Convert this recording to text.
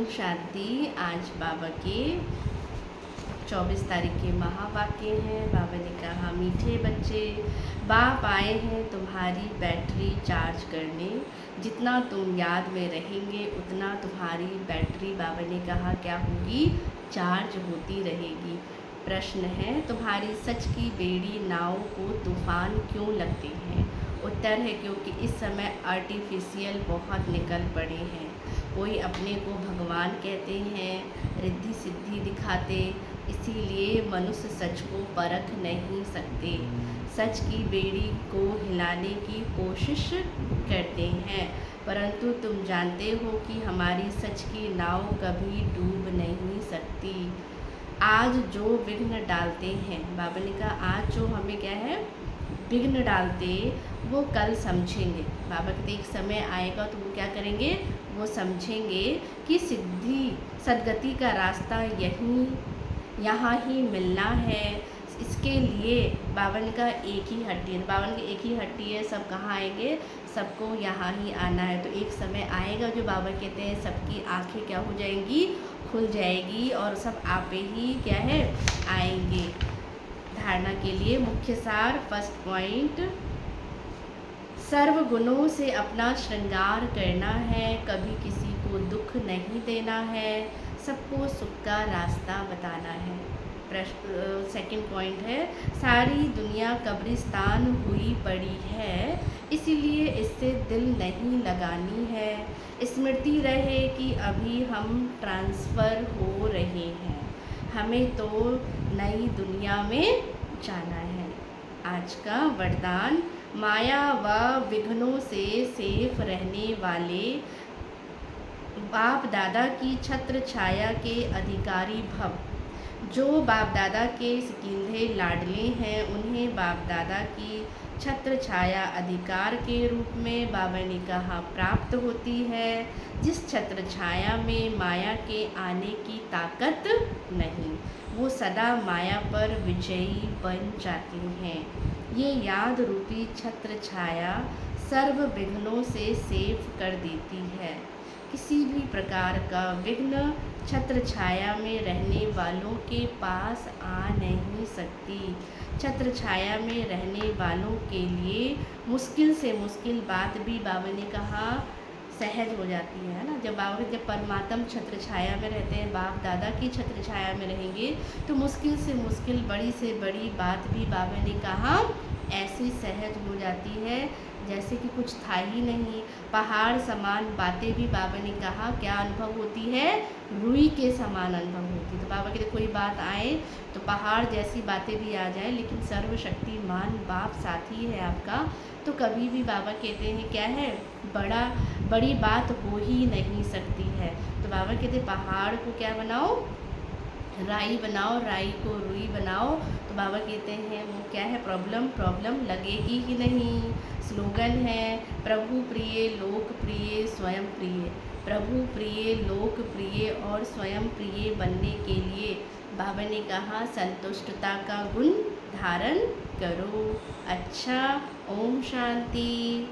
शांति। आज बाबा के 24 तारीख के महावाक्य हैं। बाबा ने कहा, मीठे बच्चे, बाप आए हैं तुम्हारी बैटरी चार्ज करने। जितना तुम याद में रहेंगे उतना तुम्हारी बैटरी, बाबा ने कहा, क्या होगी? चार्ज होती रहेगी। प्रश्न है, तुम्हारी सच की बेड़ी नाव को तूफान क्यों लगते हैं? उत्तर है, क्योंकि इस समय आर्टिफिशियल बहुत निकल पड़े हैं। कोई अपने को भगवान कहते हैं, रिद्धि सिद्धि दिखाते, इसीलिए मनुष्य सच को परख नहीं सकते। सच की बेड़ी को हिलाने की कोशिश करते हैं, परंतु तुम जानते हो कि हमारी सच की नाव कभी डूब नहीं सकती। आज जो विघ्न डालते हैं, बाबा ने कहा, आज जो हमें क्या है विघ्न डालते, वो कल समझेंगे। बाबा कहते एक समय आएगा तो वो क्या करेंगे? वो समझेंगे कि सिद्धि सदगति का रास्ता यहाँ ही मिलना है। इसके लिए बाबा ने कहा एक ही हट्टी है। बाबा ने एक ही हट्टी है, सब कहाँ आएंगे? सबको यहाँ ही आना है। तो एक समय आएगा जो बाबा कहते हैं सबकी आंखें क्या हो जाएंगी? खुल जाएगी और सब आपे ही क्या है आएंगे। धारणा के लिए मुख्य सार, फर्स्ट पॉइंट, सर्व गुणों से अपना श्रृंगार करना है, कभी किसी को दुख नहीं देना है, सबको सुख का रास्ता बताना है। सेकंड पॉइंट है, सारी दुनिया कब्रिस्तान हुई पड़ी है, इसीलिए इससे दिल नहीं लगानी है। स्मृति रहे कि अभी हम ट्रांसफ़र हो रहे हैं, हमें तो नई दुनिया में जाना है। आज का वरदान, माया व विघ्नों से सेफ रहने वाले बाप दादा की छत्र छाया के अधिकारी भव। जो बाप दादा के सिकिंधे लाडले हैं, उन्हें बाप दादा की छत्र छाया अधिकार के रूप में बाबा ने कहा प्राप्त होती है, जिस छत्र छाया में माया के आने की ताकत नहीं, वो सदा माया पर विजयी बन जाते हैं। ये याद रूपी छत्र छाया सर्व विघ्नों से सेफ कर देती है। किसी भी प्रकार का विघ्न छत्र छाया में रहने वालों के पास आ नहीं सकती। छत्र छाया में रहने वालों के लिए मुश्किल से मुश्किल बात भी बाबा ने कहा सहज हो जाती है ना। जब बाबा जब परमात्म छत्र छाया में रहते हैं, बाप दादा की छत्र छाया में रहेंगे, तो मुश्किल से मुश्किल, बड़ी से बड़ी बात भी बाबा ने कहा ऐसी सहज हो जाती है जैसे कि कुछ था ही नहीं। पहाड़ समान बातें भी बाबा ने कहा क्या अनुभव होती है? रुई के समान अनुभव होती है। तो बाबा कहते कोई बात आए तो पहाड़ जैसी बातें भी आ जाए, लेकिन सर्वशक्तिमान बाप साथी है आपका, तो कभी भी बाबा कहते हैं क्या है, बड़ी बात हो ही नहीं सकती है। तो बाबा कहते पहाड़ को क्या बनाओ? राई बनाओ, राई को रुई बनाओ। तो बाबा कहते हैं वो क्या है? प्रॉब्लम लगेगी ही नहीं। स्लोगन है, प्रभु प्रिय लोकप्रिय स्वयं प्रिय। प्रभु प्रिय लोकप्रिय और स्वयं प्रिय बनने के लिए बाबा ने कहा संतुष्टता का गुण धारण करो। अच्छा, ओम शांति।